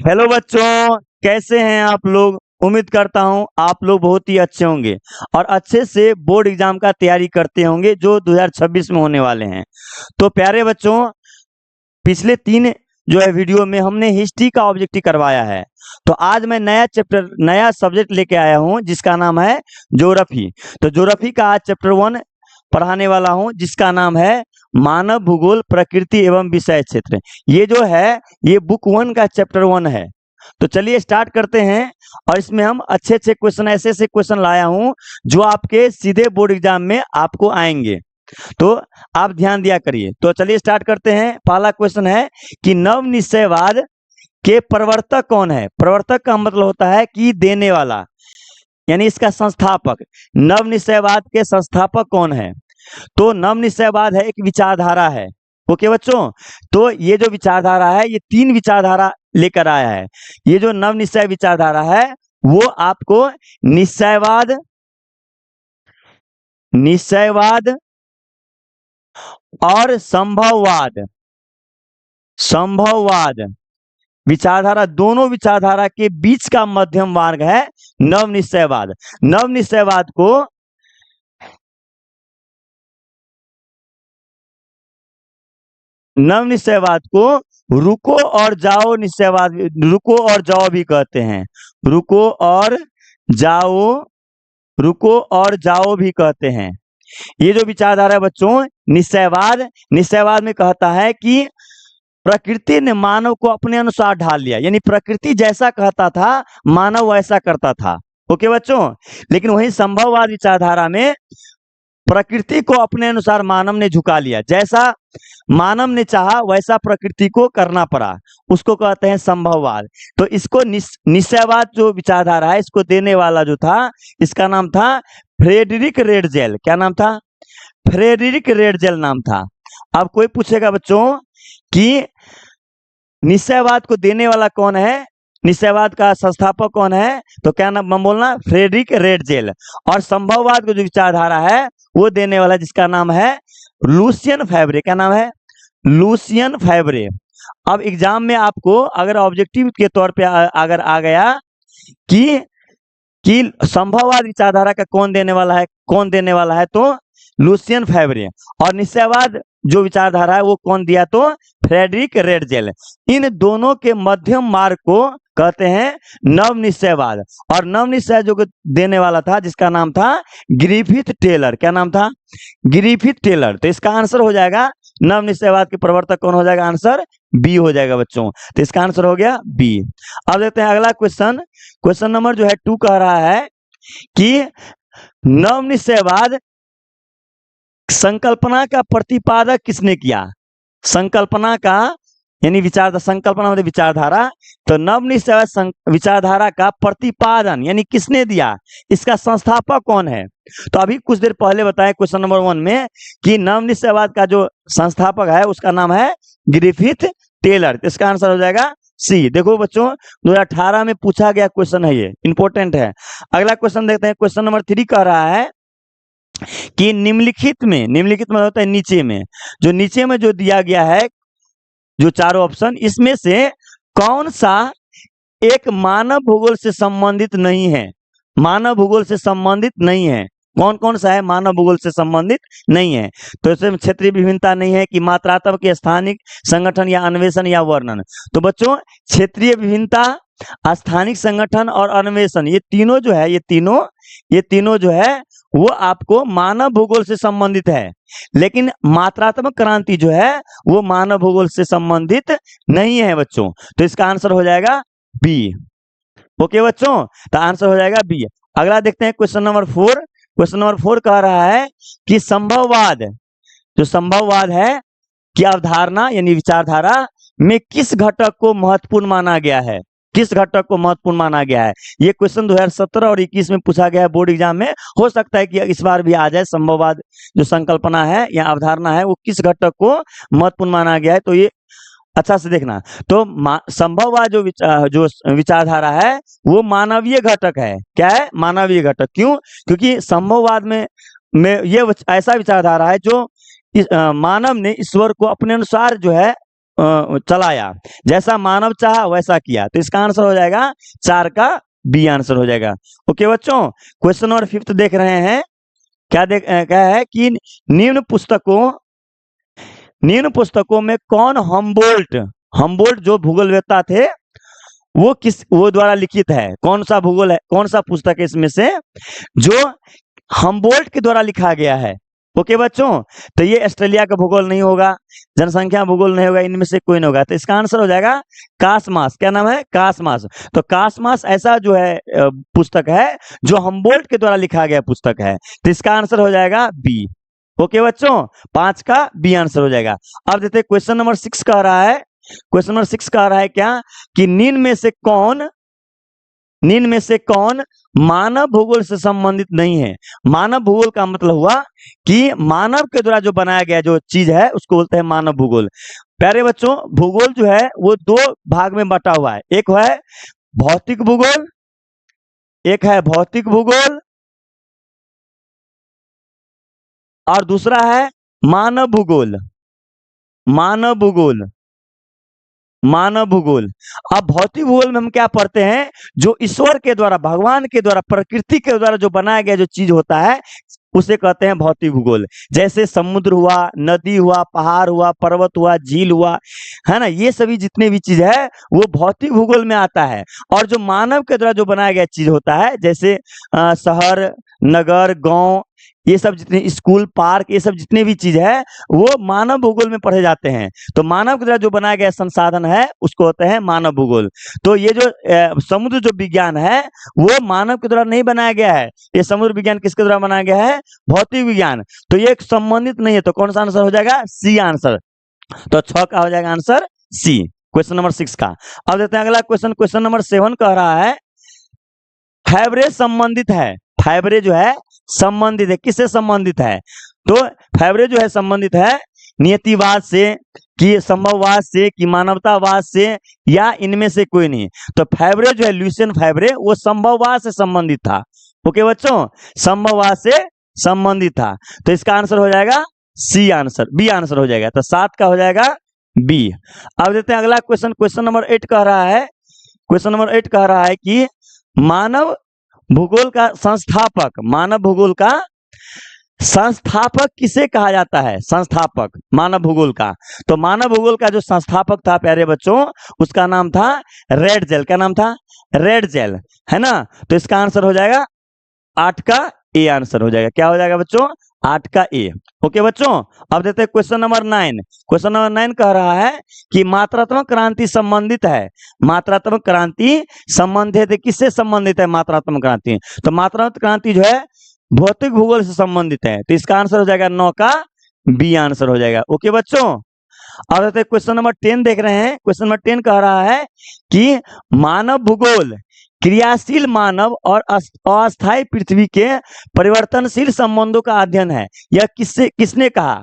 Hello बच्चों, कैसे हैं आप लोग। उम्मीद करता हूं आप लोग बहुत ही अच्छे होंगे और अच्छे से बोर्ड एग्जाम का तैयारी करते होंगे जो 2026 में होने वाले हैं। तो प्यारे बच्चों, पिछले 3 जो है वीडियो में हमने हिस्ट्री का ऑब्जेक्टिव करवाया है। तो आज मैं नया चैप्टर, नया सब्जेक्ट लेके आया हूं जिसका नाम है ज्योग्राफी। तो ज्योग्राफी का आज चैप्टर 1 पढ़ाने वाला हूं जिसका नाम है मानव भूगोल, प्रकृति एवं विषय क्षेत्र। ये जो है ये बुक 1 का चैप्टर 1 है। तो चलिए स्टार्ट करते हैं। और इसमें हम अच्छे अच्छे क्वेश्चन, ऐसे ऐसे क्वेश्चन लाया हूं जो आपके सीधे बोर्ड एग्जाम में आपको आएंगे। तो आप ध्यान दिया करिए। तो चलिए स्टार्ट करते हैं। पहला क्वेश्चन है कि नव निश्चयवाद के प्रवर्तक कौन है। प्रवर्तक का मतलब होता है कि देने वाला, यानी इसका संस्थापक। नव निश्चयवाद के संस्थापक कौन है। तो नव निश्चयवाद है एक विचारधारा है। ओके बच्चों, तो ये जो विचारधारा है ये 3 विचारधारा लेकर आया है। ये जो नव निश्चय विचारधारा है वो आपको निश्चयवाद, निश्चयवाद और संभववाद, संभववाद विचारधारा, दोनों विचारधारा के बीच का मध्यम मार्ग है नव निश्चयवाद। नव निश्चयवाद को रुको और जाओ निश्चयवाद, रुको और जाओ भी कहते हैं। रुको और जाओ, रुको और जाओ भी कहते हैं। ये जो विचारधारा है बच्चों निश्चयवाद, निश्चयवाद में कहता है कि प्रकृति ने मानव को अपने अनुसार ढाल लिया, यानी प्रकृति जैसा कहता था मानव वैसा करता था। ओके बच्चों, लेकिन वही संभववाद विचारधारा में प्रकृति को अपने अनुसार मानव ने झुका लिया, जैसा मानव ने चाहा वैसा प्रकृति को करना पड़ा, उसको कहते हैं संभववाद। तो इसको निश्चयवाद जो विचारधारा है इसको देने वाला जो था इसका नाम था फ्रेडरिक रेडजेल। क्या नाम था? फ्रेडरिक रेडजेल नाम था। अब कोई पूछेगा बच्चों कि निश्चयवाद को देने वाला कौन है, निश्चयवाद का संस्थापक कौन है, तो क्या नाम बोलना? Friedrich Ratzel. और संभववाद को जो विचारधारा है वो देने वाला जिसका नाम है लुसियन फैब्रे। क्या नाम है? लुसियन फैब्रे। अब एग्जाम में आपको अगर ऑब्जेक्टिव के तौर पे अगर आ गया कि संभववाद विचारधारा का कौन देने वाला है, कौन देने वाला है, तो लुसियन फैब्रे। और निश्चयवाद जो विचारधारा है वो कौन दिया, तो फ्रेडरिक रेडजेल। इन दोनों के मध्यम मार्ग को कहते हैं नव निश्चयवाद। और नव निश्चय जो देने वाला था जिसका नाम था ग्रिफिथ टेलर। क्या नाम था? Griffith Taylor. तो इसका आंसर हो जाएगा नव निश्चयवाद के प्रवर्तक कौन हो जाएगा? आंसर बी हो जाएगा बच्चों। तो इसका आंसर हो गया बी। अब देखते हैं अगला क्वेश्चन। क्वेश्चन नंबर जो है 2 कह रहा है कि नव निश्चयवाद संकल्पना का प्रतिपादक किसने किया। संकल्पना का यानी विचार, संकल्पना मतलब विचारधारा, तो नव निश्चयवाद विचारधारा का प्रतिपादन यानी किसने दिया, इसका संस्थापक कौन है। तो अभी कुछ देर पहले बताया क्वेश्चन नंबर 1 में कि नव निश्चयवाद का जो संस्थापक है उसका नाम है ग्रिफिथ टेलर। इसका आंसर हो जाएगा सी। देखो बच्चों 2018 में पूछा गया क्वेश्चन है, ये इंपॉर्टेंट है। अगला क्वेश्चन देखते हैं। क्वेश्चन नंबर 3 कह रहा है कि निम्नलिखित में, निम्नलिखित में होता है नीचे में, जो नीचे में जो दिया गया है जो चारों ऑप्शन, इसमें से कौन सा एक मानव भूगोल से संबंधित नहीं है। मानव भूगोल से संबंधित नहीं है। कौन कौन सा है मानव भूगोल से संबंधित नहीं है। तो इसमें क्षेत्रीय विभिन्नता नहीं है कि मात्रात्मक या स्थानिक संगठन या अन्वेषण या वर्णन। तो बच्चों क्षेत्रीय विभिन्नता, स्थानिक संगठन और अन्वेषण, ये तीनों जो है, ये तीनों जो है वो आपको मानव भूगोल से संबंधित है। लेकिन मात्रात्मक क्रांति जो है वो मानव भूगोल से संबंधित नहीं है बच्चों। तो इसका आंसर हो जाएगा बी। ओके बच्चों, तो आंसर हो जाएगा बी। अगला देखते हैं क्वेश्चन नंबर 4। क्वेश्चन नंबर 4 कह रहा है कि संभववाद, जो संभववाद है कि अवधारणा यानी विचारधारा में किस घटक को महत्वपूर्ण माना गया है। किस घटक को महत्वपूर्ण माना गया है। ये क्वेश्चन 2017 और 21 में पूछा गया है बोर्ड एग्जाम में। हो सकता है कि इस बार भी आ जाए। संभववाद जो संकल्पना है या अवधारणा है वो किस घटक को महत्वपूर्ण माना गया है, तो ये अच्छा से देखना। तो संभववाद जो विचारधारा है वो मानवीय घटक है। क्या है? मानवीय घटक। क्यों? क्योंकि संभववाद में ये ऐसा विचारधारा है जो मानव ने ईश्वर को अपने अनुसार जो है चलाया, जैसा मानव चाहा वैसा किया। तो इसका आंसर हो जाएगा 4 का बी आंसर हो जाएगा। ओके बच्चों, क्वेश्चन नंबर 5 देख रहे हैं। क्या है कि निम्न पुस्तकों में कौन हम्बोल्ट जो भूगोलवेत्ता थे वो द्वारा लिखित है। कौन सा भूगोल है, कौन सा पुस्तक है इसमें से जो हम्बोल्ट के द्वारा लिखा गया है। ओके बच्चों, तो ये ऑस्ट्रेलिया का भूगोल नहीं होगा, जनसंख्या भूगोल नहीं होगा, इनमें से कोई नहीं होगा। तो इसका आंसर हो जाएगा कासमास। क्या नाम है? कासमास। तो कासमास ऐसा जो है पुस्तक है जो हम्बोल्ट के द्वारा लिखा गया पुस्तक है। तो इसका आंसर हो जाएगा बी। ओके बच्चों, 5 का बी आंसर हो जाएगा। अब देखते हैं क्वेश्चन नंबर 6 कह रहा है। क्वेश्चन नंबर 6 कह रहा है क्या कि निम्न में से कौन मानव भूगोल से संबंधित नहीं है। मानव भूगोल का मतलब हुआ कि मानव के द्वारा जो बनाया गया जो चीज है उसको बोलते हैं मानव भूगोल। प्यारे बच्चों, भूगोल जो है वो 2 भाग में बटा हुआ है। एक है भौतिक भूगोल, और दूसरा है मानव भूगोल। अब भौतिक भूगोल में हम क्या पढ़ते हैं? जो ईश्वर के द्वारा, भगवान के द्वारा, प्रकृति के द्वारा जो बनाया गया जो चीज होता है उसे कहते हैं भौतिक भूगोल। जैसे समुद्र हुआ, नदी हुआ, पहाड़ हुआ, पर्वत हुआ, झील हुआ, है ना, ये सभी जितने भी चीज है वो भौतिक भूगोल में आता है। और जो मानव के द्वारा जो बनाया गया चीज होता है, जैसे शहर, नगर, गांव, ये सब जितने स्कूल, पार्क, ये सब जितने भी चीज है वो मानव भूगोल में पढ़े जाते हैं। तो मानव के द्वारा जो बनाया गया संसाधन है उसको होते हैं मानव भूगोल। तो ये जो समुद्र जो विज्ञान है वो मानव के द्वारा नहीं बनाया गया है। ये समुद्र विज्ञान किसके द्वारा बनाया गया है? भौतिक विज्ञान। तो ये संबंधित नहीं है। तो कौन सा आंसर हो जाएगा? C answer. तो 6 का हो जाएगा आंसर सी, क्वेश्चन नंबर 6 का। अब देखते हैं अगला क्वेश्चन। क्वेश्चन नंबर 7 कह रहा है फैबरे संबंधित है। फैबरे जो है संबंधित है, किससे संबंधित है? तो फैबरे जो है संबंधित है नियतिवाद से, कि संभववाद से, कि मानवतावाद से, या इनमें से कोई नहीं। तो फैबरे जो है, लुसियन फैबरे, वो संभववाद से संबंधित था। ओके बच्चों, संभववाद से संबंधित था। तो इसका आंसर हो जाएगा सी आंसर, बी आंसर हो जाएगा। तो 7 का हो जाएगा बी। अब देते हैं अगला क्वेश्चन। क्वेश्चन नंबर 8 कह रहा है, क्वेश्चन नंबर 8 कह रहा है कि मानव भूगोल का संस्थापक किसे कहा जाता है? संस्थापक मानव भूगोल का। तो मानव भूगोल का जो संस्थापक था प्यारे बच्चों, उसका नाम था रेडजेल। क्या नाम था? रेडजेल, है ना। तो इसका आंसर हो जाएगा 8 का ए आंसर हो जाएगा। क्या हो जाएगा बच्चों? 8 का ए। ओके बच्चों, अब देते हैं क्वेश्चन नंबर 9। क्वेश्चन नंबर 9 कह रहा है कि मात्रात्मक क्रांति संबंधित है। मात्रात्मक क्रांति संबंधित है, किससे संबंधित है मात्रात्मक क्रांति? तो मात्रात्मक क्रांति जो है भौतिक भूगोल से संबंधित है। तो इसका आंसर हो जाएगा 9 का बी आंसर हो जाएगा। ओके बच्चों, अब देते हैं क्वेश्चन नंबर 10 देख रहे हैं। क्वेश्चन नंबर 10 कह रहा है कि मानव भूगोल क्रियाशील मानव और अस्थायी पृथ्वी के परिवर्तनशील संबंधों का अध्ययन है। यह किसने कहा?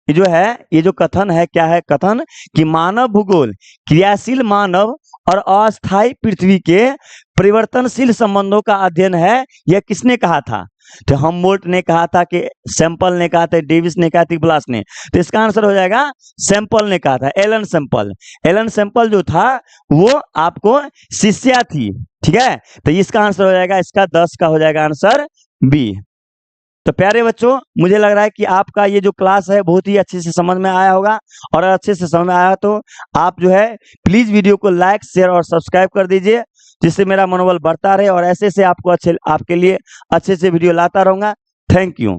ये जो है, ये जो कथन है, क्या है कथन? कि मानव भूगोल क्रियाशील मानव और अस्थायी पृथ्वी के परिवर्तनशील संबंधों का अध्ययन है। यह किसने कहा था? तो हम्बोल्ट ने कहा था, कि सैंपल ने कहा था, डेविस ने कहा था, ब्लास ने। तो इसका आंसर हो जाएगा सैंपल ने कहा था, एलन सैंपल। एलन सैंपल जो था वो आपको शिष्या थी, ठीक है। तो इसका आंसर हो जाएगा, इसका 10 का हो जाएगा आंसर बी। तो प्यारे बच्चों, मुझे लग रहा है कि आपका ये जो क्लास है बहुत ही अच्छे से समझ में आया होगा। और अच्छे से समझ में आया तो आप जो है प्लीज वीडियो को लाइक, शेयर और सब्सक्राइब कर दीजिए, जिससे मेरा मनोबल बढ़ता रहे और ऐसे से आपको आपके लिए अच्छे से वीडियो लाता रहूंगा। Thank you.